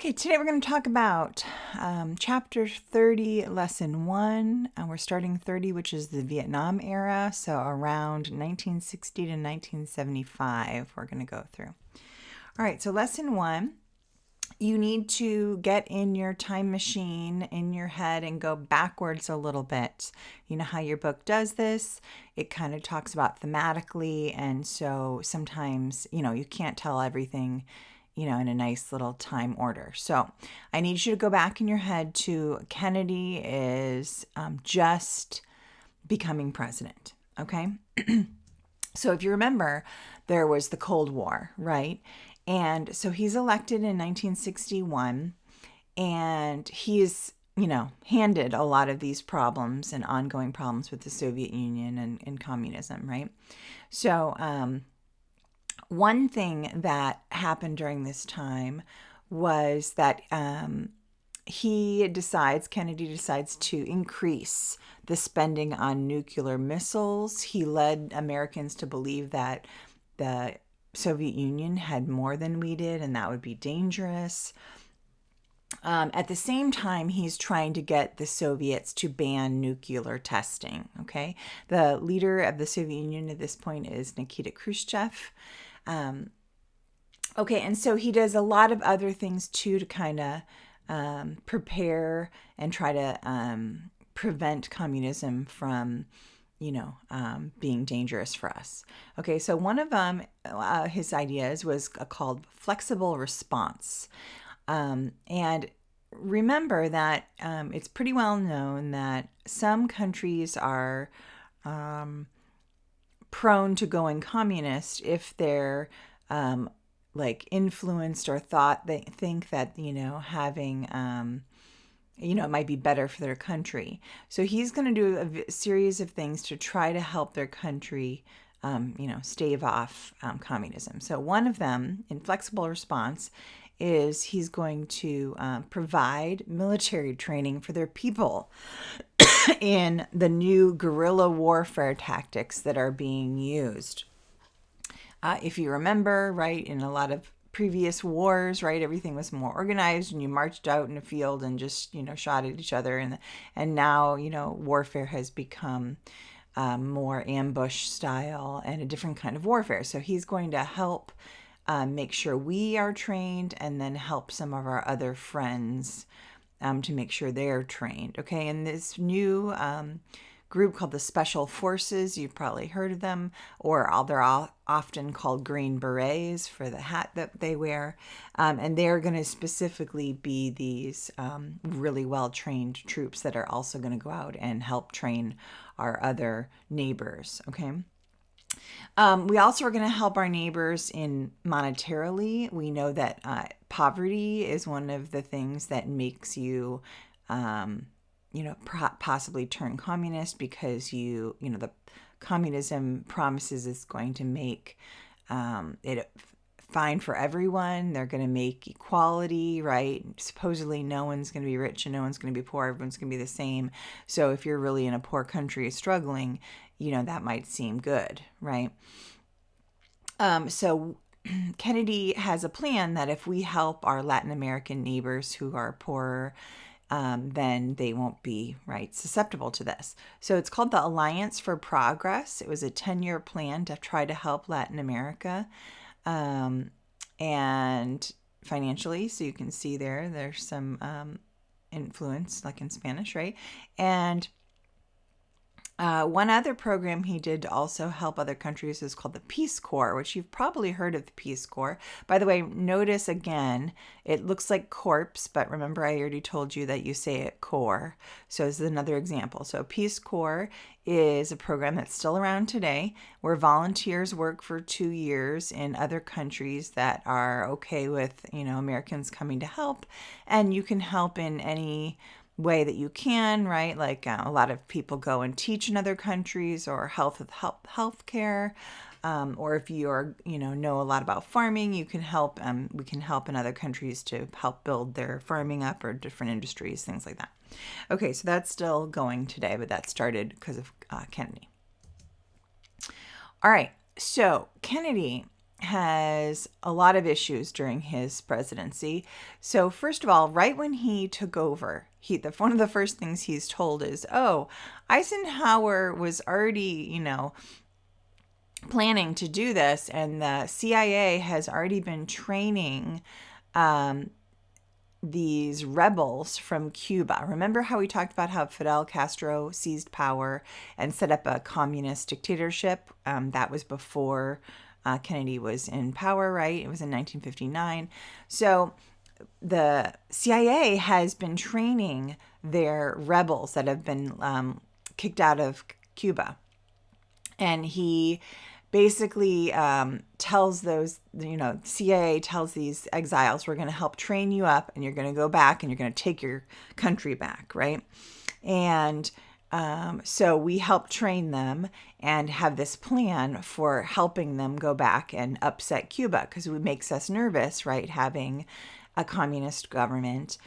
Okay, today we're going to talk about Chapter 30, Lesson 1. We're starting 30, which is the Vietnam era, so around 1960 to 1975 we're going to go through. All right, so Lesson 1, you need to get in your time machine in your head and go backwards a little bit. You know how your book does this? It kind of talks about thematically, and so sometimes, you can't tell everything in a nice little time order. So I need you to go back in your head to Kennedy is just becoming president, okay? So if you remember, there was the Cold War, right? And so he's elected in 1961, and he's, handed a lot of these problems and ongoing problems with the Soviet Union and communism, right? So, one thing that happened during this time was that Kennedy decides to increase the spending on nuclear missiles. He led Americans to believe that the Soviet Union had more than we did, and that would be dangerous. At the same time, he's trying to get the Soviets to ban nuclear testing, okay? The leader of the Soviet Union at this point is Nikita Khrushchev. Okay, and so he does a lot of other things too to kind of prepare and try to prevent communism from, being dangerous for us. Okay, so one of his ideas was called flexible response. And remember that it's pretty well known that some countries are prone to going communist if they're like influenced or they think that having it might be better for their country. So he's going to do a series of things to try to help their country stave off communism. So one of them, in flexible response, is he's going to provide military training for their people in the new guerrilla warfare tactics that are being used. If you remember, right, in a lot of previous wars, right, everything was more organized and you marched out in a field and just, shot at each other. And now, warfare has become more ambush style and a different kind of warfare. So he's going to help make sure we are trained and then help some of our other friends to make sure they're trained. Okay, and this new group called the Special Forces, you've probably heard of them, or they're all often called Green Berets for the hat that they wear. And they're going to specifically be these really well-trained troops that are also going to go out and help train our other neighbors, okay? We also are going to help our neighbors in monetarily. We know that poverty is one of the things that makes you, possibly turn communist because the communism promises it's going to make it fine for everyone. They're going to make equality, right? Supposedly no one's going to be rich and no one's going to be poor. Everyone's going to be the same. So if you're really in a poor country struggling, that might seem good, right? So Kennedy has a plan that if we help our Latin American neighbors who are poorer, then they won't be, right, susceptible to this. So it's called the Alliance for Progress. It was a 10-year plan to try to help Latin America and financially. So you can see there's some influence, like in Spanish, right? And one other program he did to also help other countries is called the Peace Corps, which you've probably heard of the Peace Corps. By the way, notice again, it looks like corpse, but remember I already told you that you say it corps. So this is another example. So Peace Corps is a program that's still around today where volunteers work for 2 years in other countries that are okay with, Americans coming to help. And you can help in any way that you can, right? Like a lot of people go and teach in other countries or healthcare. Or if you are, know a lot about farming, you can help. We can help in other countries to help build their farming up or different industries, things like that. Okay, so that's still going today, but that started because of Kennedy. All right, so Kennedy has a lot of issues during his presidency. So first of all, right when he took over, one of the first things he's told is, "Oh, Eisenhower was already, planning to do this, and the CIA has already been training these rebels from Cuba." Remember how we talked about how Fidel Castro seized power and set up a communist dictatorship? That was before Kennedy was in power, right? It was in 1959. So the CIA has been training their rebels that have been kicked out of Cuba. And he basically tells those, CIA tells these exiles, "We're going to help train you up, and you're going to go back and you're going to take your country back," right? And so we help train them and have this plan for helping them go back and upset Cuba, because it makes us nervous, right? Having a communist government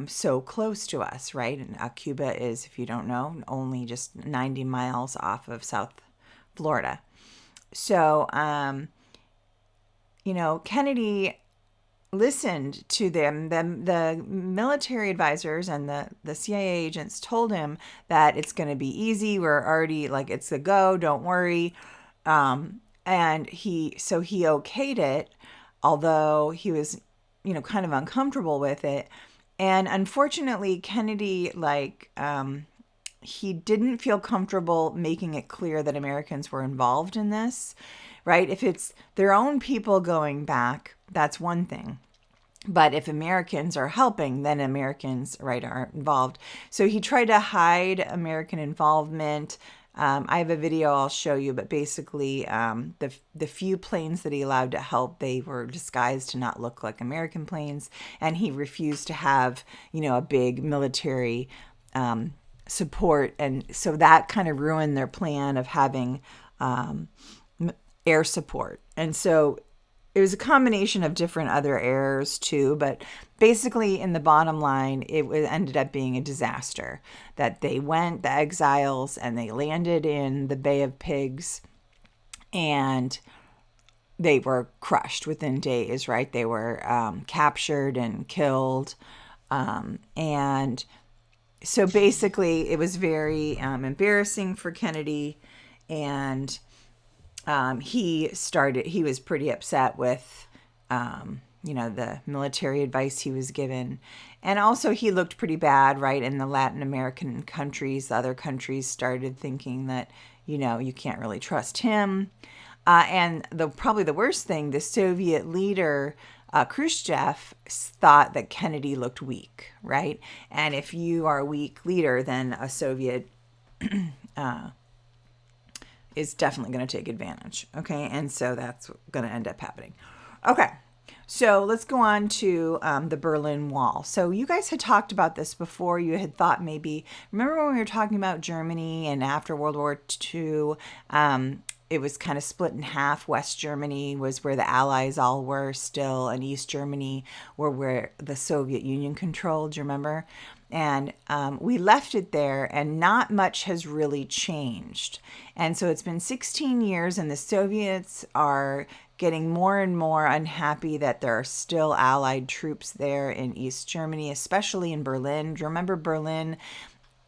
so close to us, right? And Cuba is, if you don't know, only just 90 miles off of South Florida. So, Kennedy listened to them. The military advisors and the CIA agents told him that it's going to be easy. We're already, like, it's a go. Don't worry. And he okayed it, although he was, kind of uncomfortable with it. And unfortunately, Kennedy, he didn't feel comfortable making it clear that Americans were involved in this, right? If it's their own people going back, that's one thing. But if Americans are helping, then Americans, right, are involved. So he tried to hide American involvement. I have a video I'll show you, but basically the few planes that he allowed to help, they were disguised to not look like American planes. And he refused to have, a big military support, and so that kind of ruined their plan of having air support. And so it was a combination of different other errors too, but basically in the bottom line, it ended up being a disaster. That the exiles, and they landed in the Bay of Pigs, and they were crushed within days, right? They were captured and killed, and so basically, it was very embarrassing for Kennedy, and he was pretty upset with, the military advice he was given. And also, he looked pretty bad, right? In the Latin American countries, the other countries started thinking that, you can't really trust him. And probably the worst thing, the Soviet leader, Khrushchev, thought that Kennedy looked weak, right? And if you are a weak leader, then a Soviet is definitely going to take advantage, okay? And so that's going to end up happening. Okay, so let's go on to the Berlin Wall. So you guys had talked about this before. You had thought maybe, remember when we were talking about Germany and after World War II, it was kind of split in half. West Germany was where the Allies all were still, and East Germany were where the Soviet Union controlled, do you remember? And we left it there, and not much has really changed. And so it's been 16 years, and the Soviets are getting more and more unhappy that there are still Allied troops there in East Germany, especially in Berlin. Do you remember Berlin?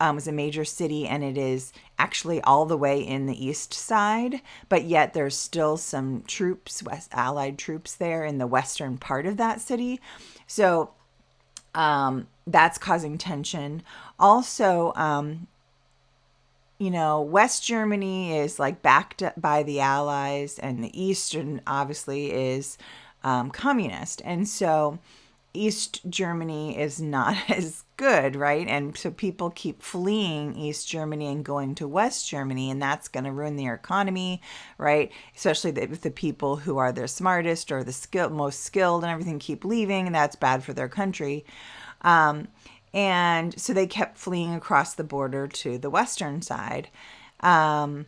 Was a major city, and it is actually all the way in the east side, but yet there's still some troops, Allied troops there in the western part of that city. So that's causing tension. Also, West Germany is like backed up by the Allies, and the Eastern obviously is communist. And so East Germany is not as good, right? And so people keep fleeing East Germany and going to West Germany, and that's going to ruin their economy, right? Especially with the people who are the smartest or the most skilled and everything keep leaving, and that's bad for their country. And so they kept fleeing across the border to the western side. So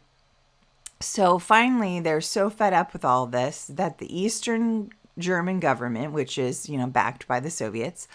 finally, they're so fed up with all this that the Eastern German government, which is, backed by the Soviets,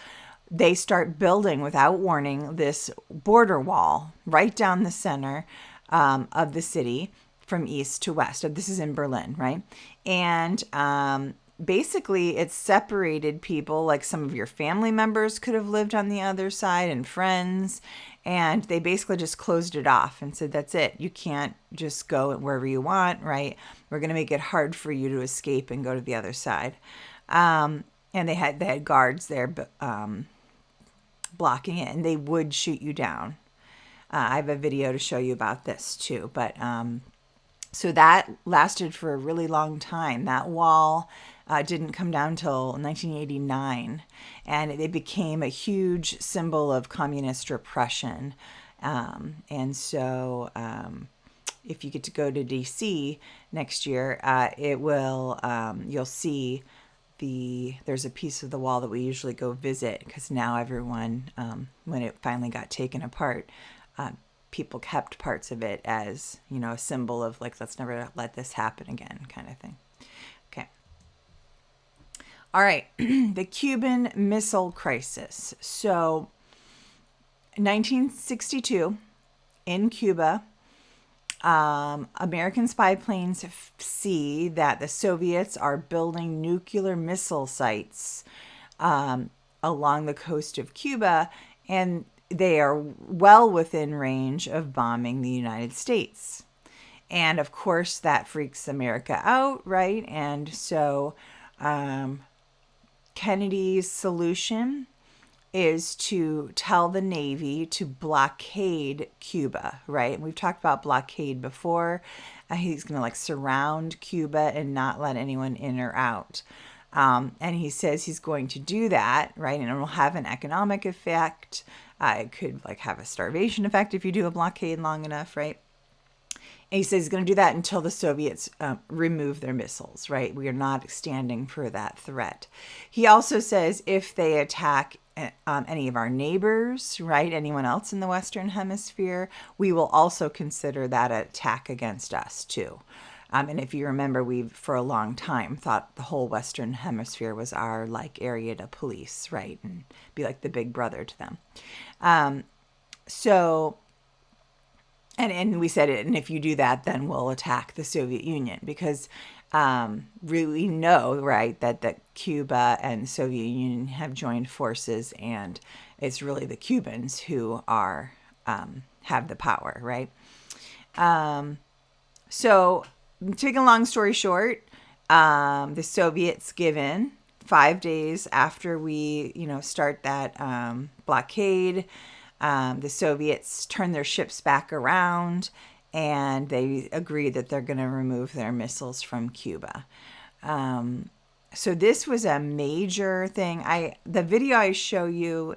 they start building without warning this border wall right down the center of the city, from east to west. So this is in Berlin, right? And basically it separated people, like some of your family members could have lived on the other side and friends, and they basically just closed it off and said, that's it, you can't just go wherever you want, right? We're going to make it hard for you to escape and go to the other side. And they had guards there blocking it, and they would shoot you down. I have a video to show you about this too, but so that lasted for a really long time. That wall didn't come down until 1989, and it became a huge symbol of communist repression. And so if you get to go to DC next year, it will, you'll see there's a piece of the wall that we usually go visit, because now everyone, when it finally got taken apart, people kept parts of it as, you know, a symbol of like, let's never let this happen again, kind of thing. Okay. All right. The Cuban Missile Crisis. So 1962 in Cuba, American spy planes see that the Soviets are building nuclear missile sites along the coast of Cuba, and they are well within range of bombing the United States. And of course, that freaks America out, right? And so Kennedy's solution is to tell the Navy to blockade Cuba, right? And we've talked about blockade before. He's going to like surround Cuba and not let anyone in or out. And he says he's going to do that, right? And it will have an economic effect. It could like have a starvation effect if you do a blockade long enough, right? And he says he's going to do that until the Soviets remove their missiles, right? We are not standing for that threat. He also says if they attack any of our neighbors, right, anyone else in the Western Hemisphere, we will also consider that an attack against us too. And if you remember, we've for a long time thought the whole Western Hemisphere was our like area to police, right, and be like the big brother to them. So, and we said it, and if you do that, then we'll attack the Soviet Union, because really know, right, that Cuba and the Soviet Union have joined forces, and it's really the Cubans who are have the power, right? So, to make a long story short, the Soviets give in 5 days after we, start that blockade. The Soviets turn their ships back around, and they agree that they're going to remove their missiles from Cuba. So this was a major thing. The video I show you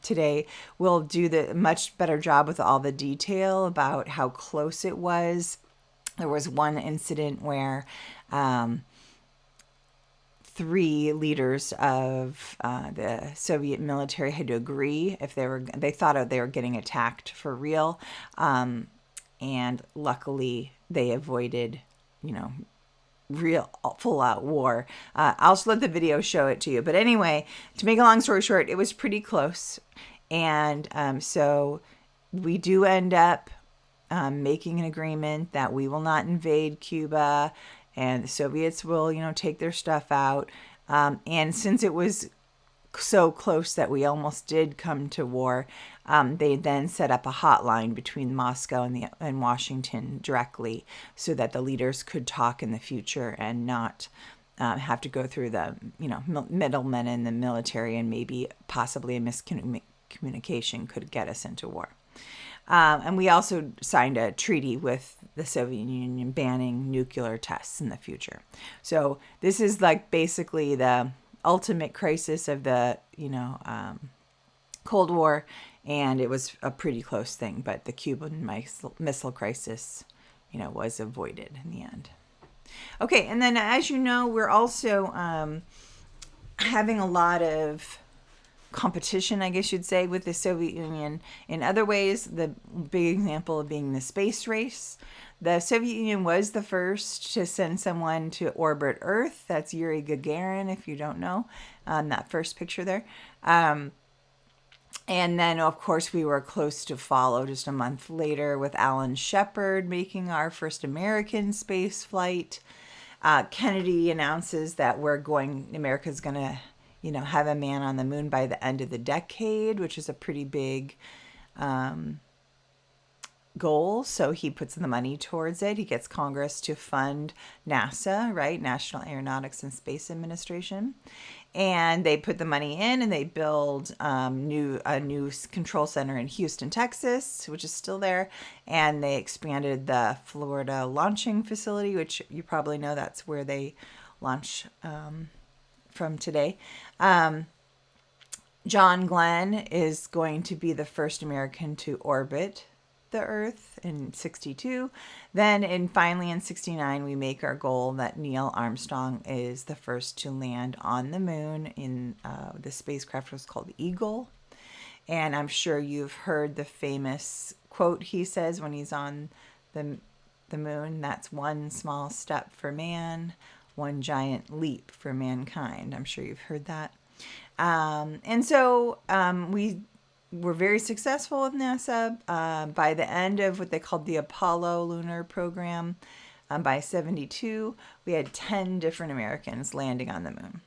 today will do the much better job with all the detail about how close it was. There was one incident where 3 leaders of the Soviet military had to agree if they thought they were getting attacked for real, and luckily they avoided, real full-out war. I'll just let the video show it to you. But anyway, to make a long story short, it was pretty close, and so we do end up making an agreement that we will not invade Cuba, and the Soviets will, take their stuff out. And since it was so close that we almost did come to war, they then set up a hotline between Moscow and Washington directly, so that the leaders could talk in the future and not have to go through the, middlemen in the military, and maybe possibly a miscommunication could get us into war. And we also signed a treaty with the Soviet Union banning nuclear tests in the future. So this is like basically the ultimate crisis of the, Cold War, and it was a pretty close thing, but the Cuban missile crisis, was avoided in the end. Okay, and then as you know, we're also having a lot of competition, I guess you'd say, with the Soviet Union in other ways. The big example of being the space race. The Soviet Union was the first to send someone to orbit Earth. That's Yuri Gagarin, if you don't know, that first picture there. And then, of course, we were close to follow just a month later with Alan Shepard making our first American space flight. Kennedy announces that America's going to, have a man on the moon by the end of the decade, which is a pretty big goal. So he puts the money towards it. He gets Congress to fund NASA, right? National Aeronautics and Space Administration. And they put the money in and they build a new control center in Houston, Texas, which is still there. And they expanded the Florida launching facility, which you probably know that's where they launch from today. John Glenn is going to be the first American to orbit the Earth in 62. Then finally in 69, we make our goal that Neil Armstrong is the first to land on the moon. The spacecraft was called Eagle. And I'm sure you've heard the famous quote he says when he's on the moon. That's one small step for man, one giant leap for mankind. I'm sure you've heard that. And so we were very successful with NASA. By the end of what they called the Apollo lunar program, by 72, we had 10 different Americans landing on the moon.